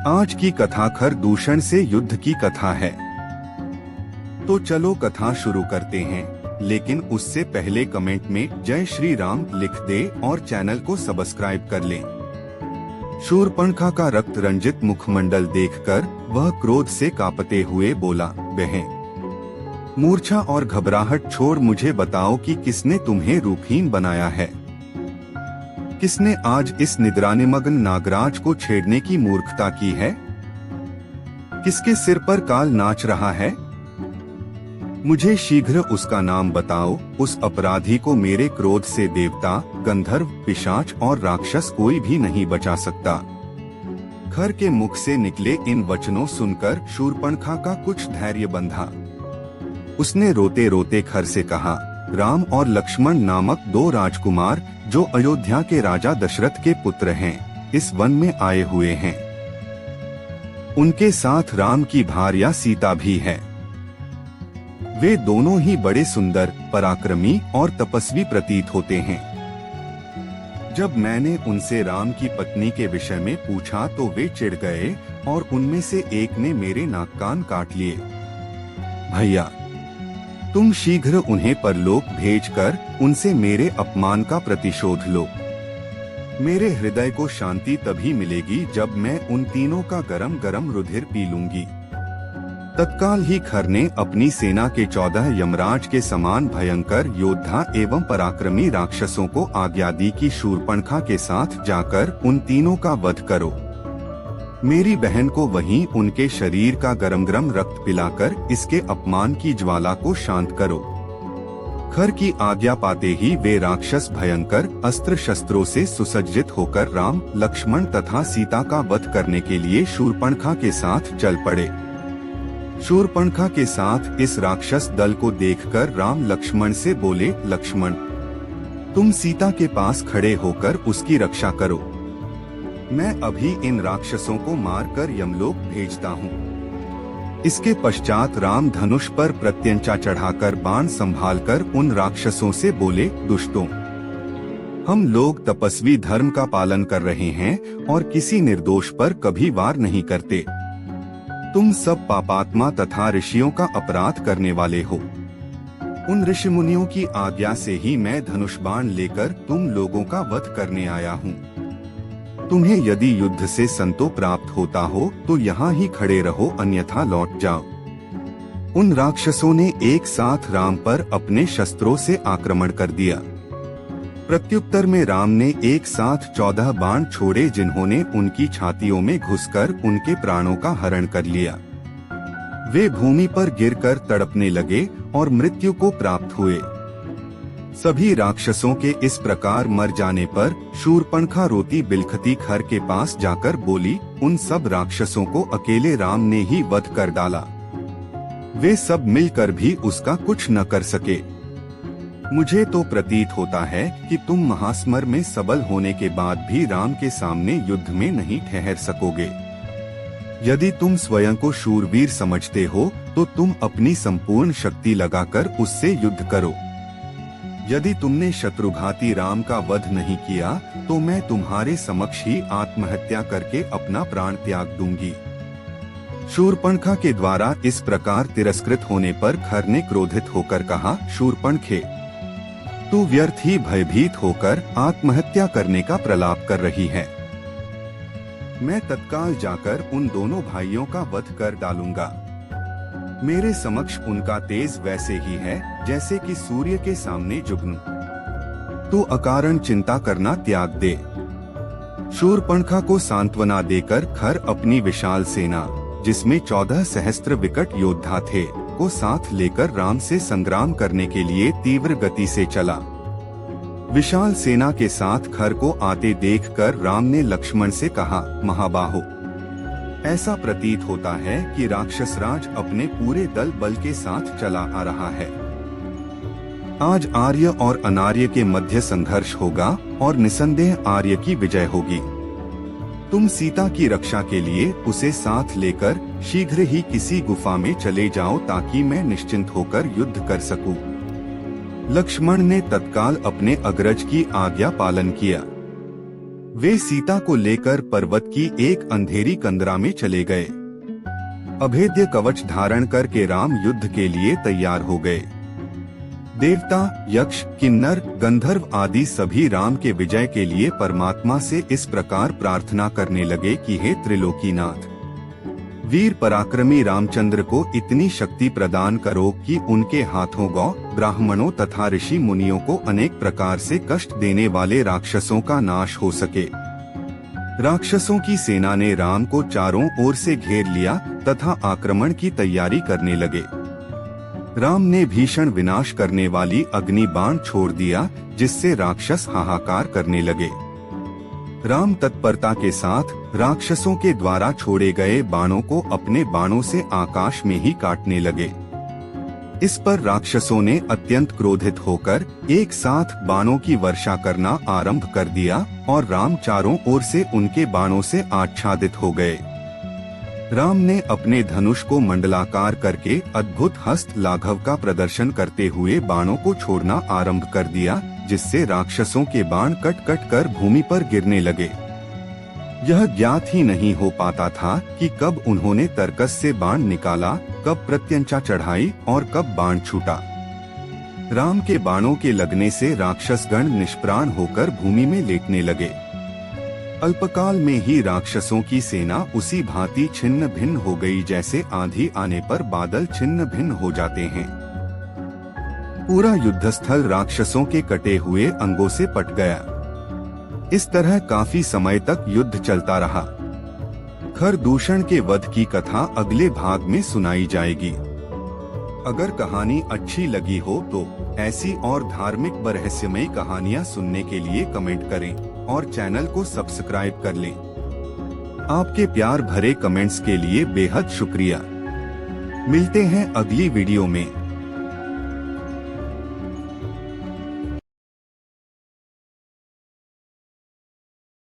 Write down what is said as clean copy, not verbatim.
आज की कथा खर दूषण से युद्ध की कथा है। तो चलो कथा शुरू करते हैं, लेकिन उससे पहले कमेंट में जय श्री राम लिख दे और चैनल को सब्सक्राइब कर लें। शूर्पणखा का रक्त रंजित मुखमंडल देखकर वह क्रोध से कांपते हुए बोला, बहन, मूर्छा और घबराहट छोड़ मुझे बताओ कि किसने तुम्हें रूपहीन बनाया है। किसने आज इस निद्रानिमग्न नागराज को छेड़ने की मूर्खता की है? किसके सिर पर काल नाच रहा है? मुझे शीघ्र उसका नाम बताओ। उस अपराधी को मेरे क्रोध से देवता, गंधर्व, पिशाच और राक्षस कोई भी नहीं बचा सकता। खर के मुख से निकले इन वचनों सुनकर शूर्पणखा का कुछ धैर्य बंधा। उसने रोते रोते खर से कहा, राम और लक्ष्मण नामक दो राजकुमार जो अयोध्या के राजा दशरथ के पुत्र हैं, इस वन में आए हुए हैं। उनके साथ राम की भार्या सीता भी है। वे दोनों ही बड़े सुंदर, पराक्रमी और तपस्वी प्रतीत होते हैं। जब मैंने उनसे राम की पत्नी के विषय में पूछा तो वे चिढ़ गए और उनमें से एक ने मेरे नाक कान काट लिए। भैया, तुम शीघ्र उन्हें परलोक भेजकर उनसे मेरे अपमान का प्रतिशोध लो। मेरे हृदय को शांति तभी मिलेगी जब मैं उन तीनों का गरम गरम रुधिर पी लूंगी। तत्काल ही खर ने अपनी सेना के 14 यमराज के समान भयंकर योद्धा एवं पराक्रमी राक्षसों को आज्ञा दी कि शूर्पणखा के साथ जाकर उन तीनों का वध करो। मेरी बहन को वहीं उनके शरीर का गरम गरम रक्त पिलाकर इसके अपमान की ज्वाला को शांत करो। खर की आज्ञा पाते ही वे राक्षस भयंकर अस्त्र शस्त्रों से सुसज्जित होकर राम, लक्ष्मण तथा सीता का वध करने के लिए शूर्पणखा के साथ चल पड़े। शूर्पणखा के साथ इस राक्षस दल को देखकर राम लक्ष्मण से बोले, लक्ष्मण, तुम सीता के पास खड़े होकर उसकी रक्षा करो। मैं अभी इन राक्षसों को मारकर यमलोक भेजता हूँ। इसके पश्चात राम धनुष पर प्रत्यंचा चढ़ाकर बाण संभालकर उन राक्षसों से बोले, दुष्टों, हम लोग तपस्वी धर्म का पालन कर रहे हैं और किसी निर्दोष पर कभी वार नहीं करते। तुम सब पापात्मा तथा ऋषियों का अपराध करने वाले हो। उन ऋषि मुनियों की आज्ञा से ही मैं धनुष बाण लेकर तुम लोगों का वध करने आया हूँ। तुम्हें यदि युद्ध से संतोष प्राप्त होता हो तो यहाँ ही खड़े रहो, अन्यथा लौट जाओ। उन राक्षसों ने एक साथ राम पर अपने शस्त्रों से आक्रमण कर दिया। प्रत्युत्तर में राम ने एक साथ 14 बाण छोड़े, जिन्होंने उनकी छातियों में घुसकर उनके प्राणों का हरण कर लिया। वे भूमि पर गिरकर तड़पने लगे और मृत्यु को प्राप्त हुए। सभी राक्षसों के इस प्रकार मर जाने पर शूर्पणखा रोती बिलखती खर के पास जाकर बोली, उन सब राक्षसों को अकेले राम ने ही वध कर डाला। वे सब मिलकर भी उसका कुछ न कर सके। मुझे तो प्रतीत होता है कि तुम महास्मर में सबल होने के बाद भी राम के सामने युद्ध में नहीं ठहर सकोगे। यदि तुम स्वयं को शूरवीर समझते हो तो तुम अपनी संपूर्ण शक्ति लगाकर उससे युद्ध करो। यदि तुमने शत्रुघाती राम का वध नहीं किया तो मैं तुम्हारे समक्ष ही आत्महत्या करके अपना प्राण त्याग दूंगी। शूर्पणखा के द्वारा इस प्रकार तिरस्कृत होने पर खर ने क्रोधित होकर कहा, शूर्पणखे, तू व्यर्थ ही भयभीत होकर आत्महत्या करने का प्रलाप कर रही है। मैं तत्काल जाकर उन दोनों भाइयों का वध कर डालूंगा। मेरे समक्ष उनका तेज वैसे ही है जैसे कि सूर्य के सामने जुगनू। तू अकारण चिंता करना त्याग दे। शूर्पणखा को सांत्वना देकर खर अपनी विशाल सेना, जिसमें 14 सहस्त्र विकट योद्धा थे, को साथ लेकर राम से संग्राम करने के लिए तीव्र गति से चला। विशाल सेना के साथ खर को आते देखकर राम ने लक्ष्मण से कहा, महाबाहो, ऐसा प्रतीत होता है कि राक्षसराज अपने पूरे दल बल के साथ चला आ रहा है। आज आर्य और अनार्य के मध्य संघर्ष होगा और निसंदेह आर्य की विजय होगी। तुम सीता की रक्षा के लिए उसे साथ लेकर शीघ्र ही किसी गुफा में चले जाओ ताकि मैं निश्चिंत होकर युद्ध कर सकूं। लक्ष्मण ने तत्काल अपने अग्रज की आज्ञा पालन किया। वे सीता को लेकर पर्वत की एक अंधेरी कंदरा में चले गए। अभेद्य कवच धारण करके राम युद्ध के लिए तैयार हो गए। देवता, यक्ष, किन्नर, गंधर्व आदि सभी राम के विजय के लिए परमात्मा से इस प्रकार प्रार्थना करने लगे कि हे त्रिलोकीनाथ, वीर पराक्रमी रामचंद्र को इतनी शक्ति प्रदान करो कि उनके हाथों गौ, ब्राह्मणों तथा ऋषि मुनियों को अनेक प्रकार से कष्ट देने वाले राक्षसों का नाश हो सके। राक्षसों की सेना ने राम को चारों ओर से घेर लिया तथा आक्रमण की तैयारी करने लगे। राम ने भीषण विनाश करने वाली अग्नि बाण छोड़ दिया, जिससे राक्षस हाहाकार करने लगे। राम तत्परता के साथ राक्षसों के द्वारा छोड़े गए बाणों को अपने बाणों से आकाश में ही काटने लगे। इस पर राक्षसों ने अत्यंत क्रोधित होकर एक साथ बाणों की वर्षा करना आरंभ कर दिया और राम चारों ओर से उनके बाणों से आच्छादित हो गए। राम ने अपने धनुष को मंडलाकार करके अद्भुत हस्त लाघव का प्रदर्शन करते हुए बाणों को छोड़ना आरंभ कर दिया, जिससे राक्षसों के बाण कट कट कर भूमि पर गिरने लगे। यह ज्ञात ही नहीं हो पाता था कि कब उन्होंने तरकस से बाण निकाला, कब प्रत्यंचा चढ़ाई और कब बाण छूटा। राम के बाणों के लगने से राक्षसगण निष्प्राण होकर भूमि में लेटने लगे। अल्पकाल में ही राक्षसों की सेना उसी भांति छिन्न भिन्न हो गई जैसे आंधी आने पर बादल छिन्न भिन्न हो जाते हैं। पूरा युद्धस्थल राक्षसों के कटे हुए अंगों से पट गया। इस तरह काफी समय तक युद्ध चलता रहा। खरदूषण के वध की कथा अगले भाग में सुनाई जाएगी। अगर कहानी अच्छी लगी हो तो ऐसी और धार्मिक व रहस्यमयी कहानियाँ सुनने के लिए कमेंट करें और चैनल को सब्सक्राइब कर लें। आपके प्यार भरे कमेंट्स के लिए बेहद शुक्रिया। मिलते हैं अगली वीडियो में।